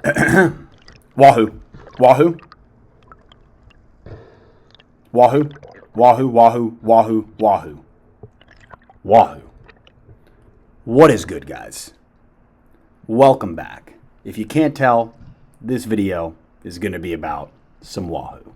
Wahoo. Wahoo. Wahoo. Wahoo, wahoo, wahoo, wahoo. Wahoo. What is good, guys? Welcome back. If you can't tell, this video is going to be about some wahoo.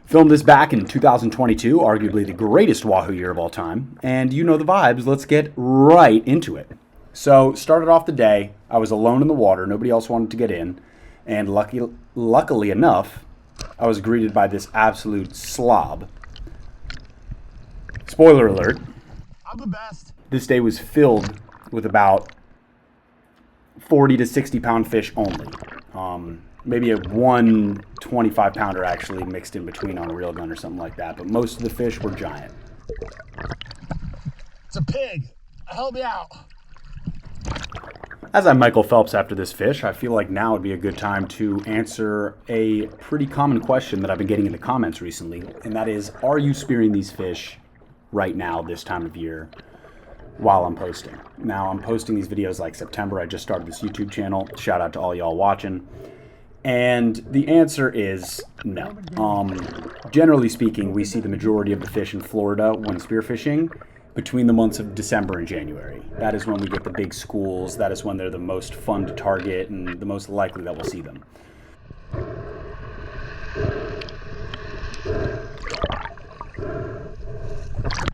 Filmed this back in 2022, arguably the greatest wahoo year of all time. And you know the vibes, let's get right into it. So, started off the day, I was alone in the water, nobody else wanted to get in. And luckily enough, I was greeted by this absolute slob. Spoiler alert. I'm the best. This day was filled with about 40 to 60 pound fish only. Maybe a 125 pounder actually mixed in between on a reel gun or something like that. But most of the fish were giant. It's a pig. Help me out. As I'm Michael Phelps after this fish, I feel like now would be a good time to answer a pretty common question that I've been getting in the comments recently. And that is, are you spearing these fish right now this time of year while I'm posting? Now, I'm posting these videos like September. I just started this YouTube channel. Shout out to all y'all watching. And the answer is no. Generally speaking, we see the majority of the fish in Florida when spearfishing between the months of December and January. That is when we get the big schools. That is when they're the most fun to target and the most likely that we'll see them.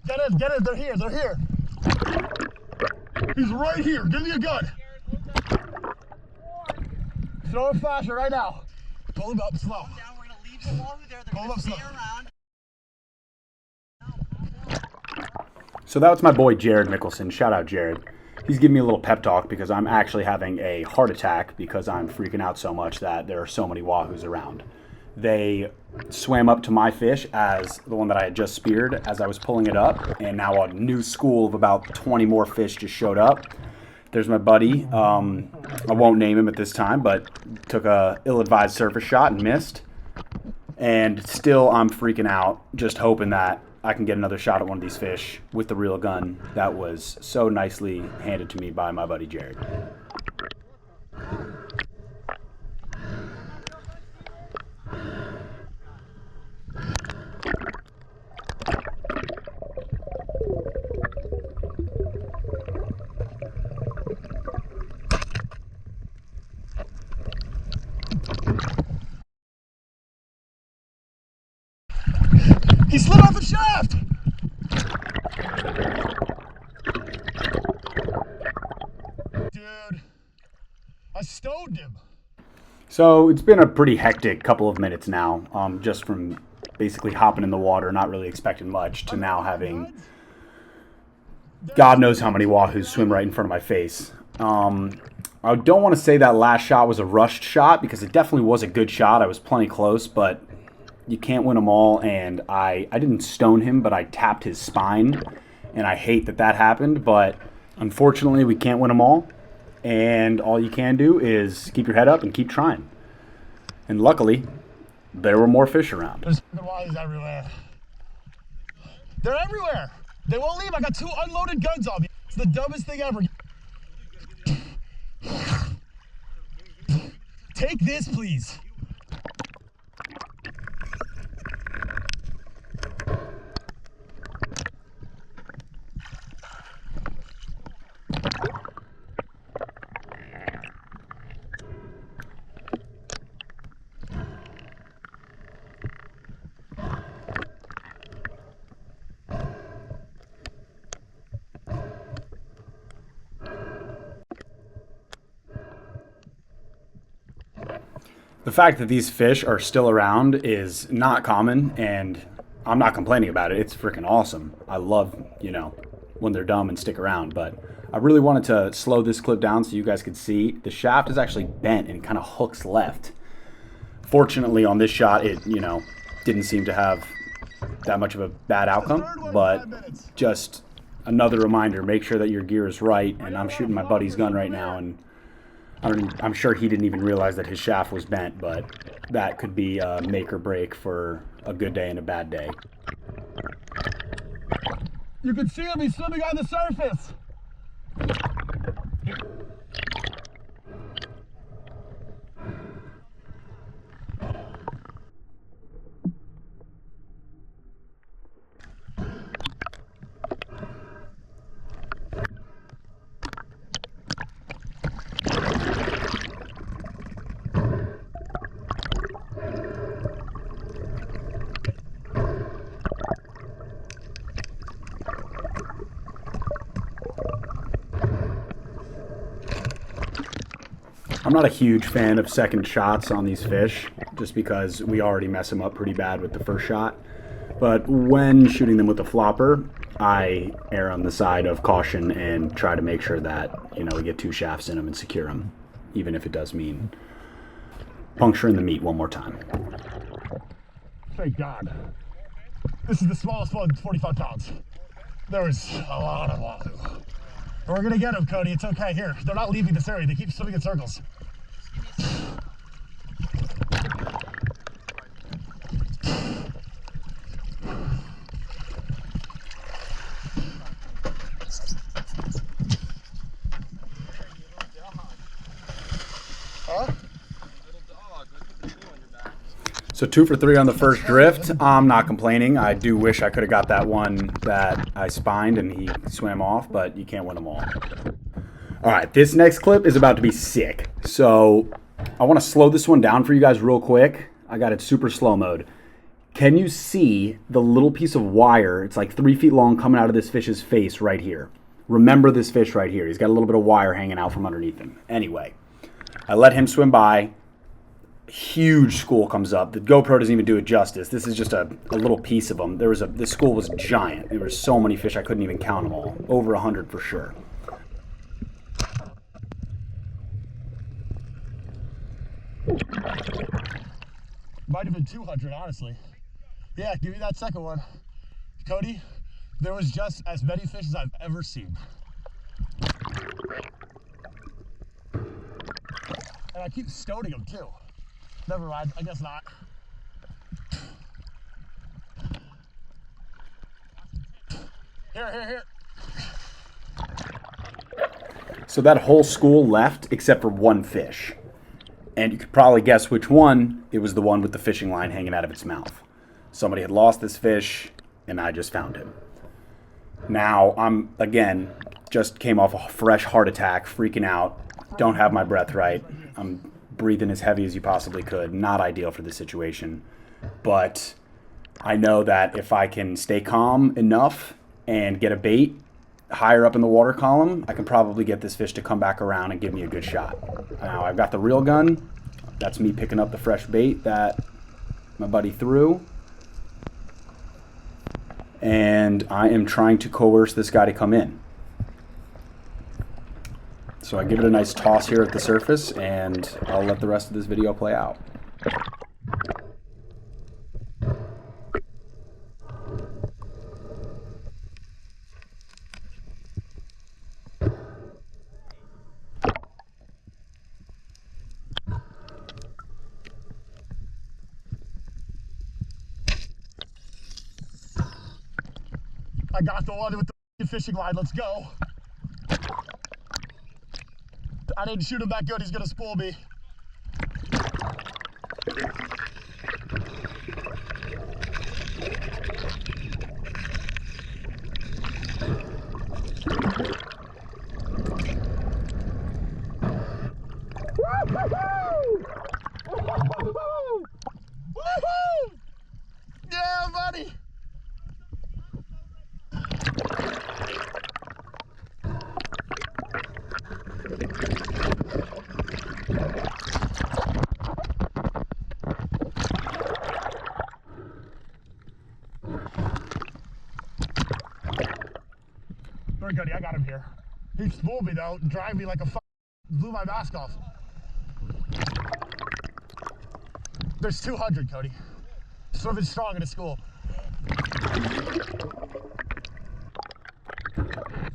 Get it, they're here. He's right here, give me a gun. Throw a flasher right now. Pull him up slow. Now we're gonna leave the wall there. They're gonna stay around. So that was my boy Jared Mickelson. Shout out Jared. He's giving me a little pep talk because I'm actually having a heart attack because I'm freaking out so much that there are so many wahoos around. They swam up to my fish as the one that I had just speared as I was pulling it up, and now a new school of about 20 more fish just showed up. There's my buddy. I won't name him at this time, but took a ill-advised surface shot and missed. And still I'm freaking out, just hoping that I can get another shot at one of these fish with the reel gun that was so nicely handed to me by my buddy Jared. He slid off the shaft! Dude, I stoned him. So it's been a pretty hectic couple of minutes now, just from basically hopping in the water, not really expecting much, to now having God knows how many wahoos swim right in front of my face. I don't want to say that last shot was a rushed shot because it definitely was a good shot. I was plenty close, but you can't win them all, and I didn't stone him, but I tapped his spine, and I hate that that happened, but unfortunately we can't win them all, and all you can do is keep your head up and keep trying. And luckily, there were more fish around. There's wahoo's everywhere. They're everywhere. They won't leave. I got 2 unloaded guns on me. It's the dumbest thing ever. Take this, please. The fact that these fish are still around is not common, and I'm not complaining about it. It's freaking awesome. I love, when they're dumb and stick around, but I really wanted to slow this clip down so you guys could see. The shaft is actually bent and kind of hooks left. Fortunately, on this shot, it, didn't seem to have that much of a bad outcome, but just another reminder, make sure that your gear is right, and I'm shooting my buddy's gun right now, and I'm sure he didn't even realize that his shaft was bent, but that could be a make or break for a good day and a bad day. You can see him, he's swimming on the surface. I'm not a huge fan of second shots on these fish, just because we already mess them up pretty bad with the first shot. But when shooting them with the flopper, I err on the side of caution and try to make sure that, you know, we get 2 shafts in them and secure them, even if it does mean puncturing the meat one more time. Thank God. This is the smallest one, 45 pounds. There was a lot of wahoo. We're gonna get them, Cody. It's okay. Here, they're not leaving this area. They keep swimming in circles. Huh? So 2 for 3 on the first drift. I'm not complaining. I do wish I could have got that one that I spined and he swam off, but you can't win them all. All right, this next clip is about to be sick. So I want to slow this one down for you guys real quick. I got it super slow mode. Can you see the little piece of wire? It's like 3 feet long coming out of this fish's face right here. Remember this fish right here. He's got a little bit of wire hanging out from underneath him. Anyway, I let him swim by. Huge school comes up. The GoPro doesn't even do it justice. This is just a little piece of them. This school was giant. There were so many fish I couldn't even count them all. Over 100 for sure. Might have been 200, honestly. Yeah, give me that second one. Cody, there was just as many fish as I've ever seen. And I keep stoning them too. Never mind, I guess not. Here. So that whole school left except for one fish. And you could probably guess which one. It was the one with the fishing line hanging out of its mouth. Somebody had lost this fish, and I just found him. Now, I'm, again, just came off a fresh heart attack, freaking out. Don't have my breath right. I'm breathing as heavy as you possibly could. Not ideal for this situation. But I know that if I can stay calm enough and get a bait higher up in the water column, I can probably get this fish to come back around and give me a good shot. Now, I've got the reel gun. That's me picking up the fresh bait that my buddy threw. And I am trying to coerce this guy to come in. So I give it a nice toss here at the surface, and I'll let the rest of this video play out. I got the one with the fishing line, let's go. I didn't shoot him that good, he's gonna spool me. Woohoo! Yeah, buddy! Very good, I got him here. He spooled me though, dragged me like a blew my mask off. There's 200, Cody. Swimming strong in a school.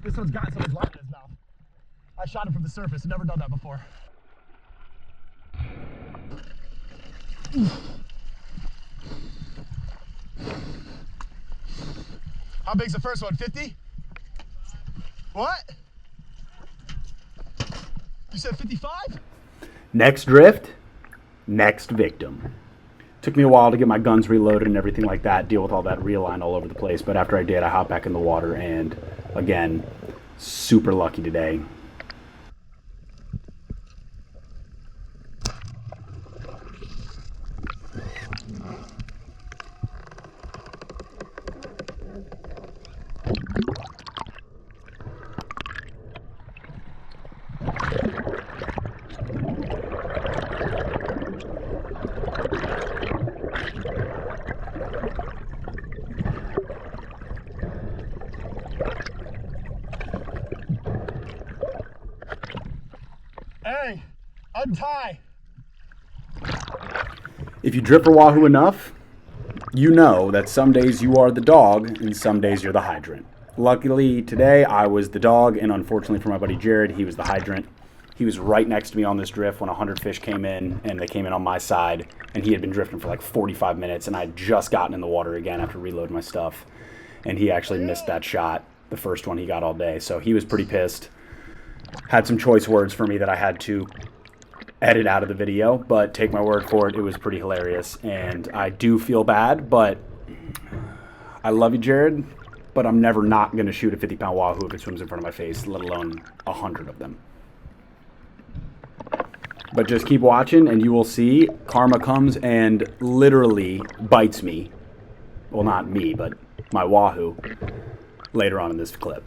This one's got so much light in his mouth. I shot him from the surface, never done that before. How big's the first one, 50? What? You said 55? Next drift, next victim. Took me a while to get my guns reloaded and everything like that, deal with all that reel line all over the place, but after I did, I hopped back in the water, and again, super lucky today. Hey, untie. If you drift for Wahoo enough, you know that some days you are the dog and some days you're the hydrant. Luckily, today I was the dog, and unfortunately for my buddy Jared, he was the hydrant. He was right next to me on this drift when 100 fish came in, and they came in on my side, and he had been drifting for like 45 minutes, and I had just gotten in the water again after reloading my stuff, and he actually missed that shot, the first one he got all day, so he was pretty pissed. Had some choice words for me that I had to edit out of the video, but take my word for it, it was pretty hilarious, and I do feel bad, but I love you, Jared, but I'm never not going to shoot a 50-pound Wahoo if it swims in front of my face, let alone 100 of them. But just keep watching, and you will see karma comes and literally bites me. Well, not me, but my Wahoo later on in this clip.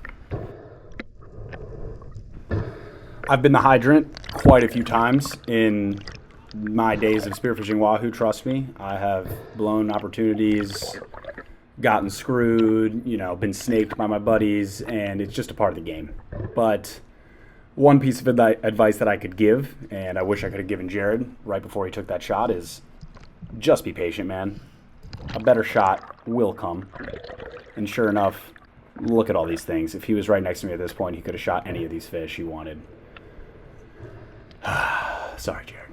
I've been the hydrant quite a few times in my days of spearfishing Wahoo, trust me. I have blown opportunities, gotten screwed, you know, been snaked by my buddies, and it's just a part of the game. But one piece of advice that I could give, and I wish I could have given Jared right before he took that shot, is just be patient, man. A better shot will come. And sure enough, look at all these things. If he was right next to me at this point, he could have shot any of these fish he wanted. Sorry, Jared.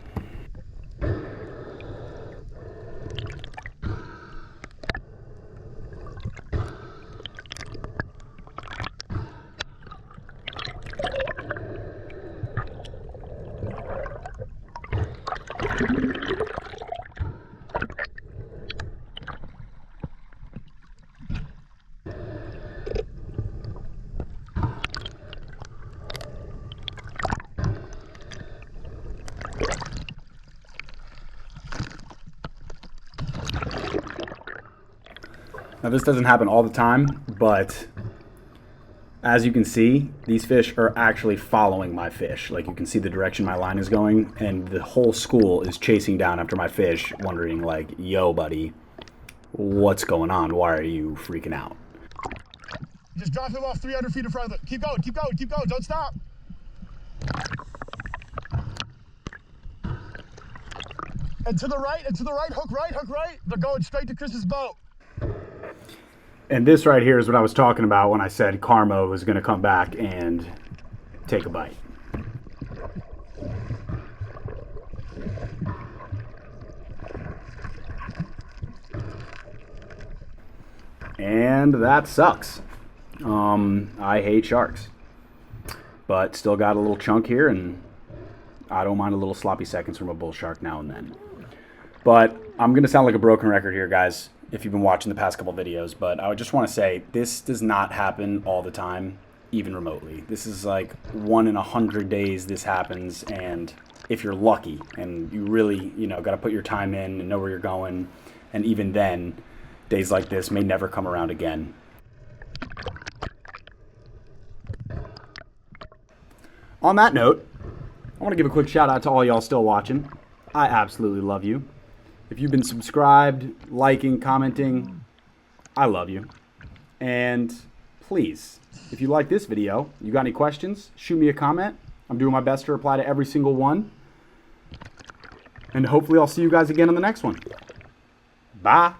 Now, this doesn't happen all the time, but as you can see, these fish are actually following my fish. Like, you can see the direction my line is going, and the whole school is chasing down after my fish, wondering like, yo, buddy, what's going on? Why are you freaking out? Just drop him off 300 feet in front of the... Keep going, keep going, keep going, don't stop. And to the right, hook right. They're going straight to Chris's boat. And this right here is what I was talking about when I said karma was going to come back and take a bite. And that sucks. I hate sharks. But still got a little chunk here, and I don't mind a little sloppy seconds from a bull shark now and then. But I'm going to sound like a broken record here, guys, if you've been watching the past couple videos, but I just want to say this does not happen all the time, even remotely. This is like 1 in 100 days this happens, and if you're lucky and you really, you know, got to put your time in and know where you're going, and even then, days like this may never come around again. On that note, I want to give a quick shout out to all y'all still watching. I absolutely love you. If you've been subscribed, liking, commenting, I love you. And please, if you like this video, you got any questions, shoot me a comment. I'm doing my best to reply to every single one. And hopefully I'll see you guys again on the next one. Bye.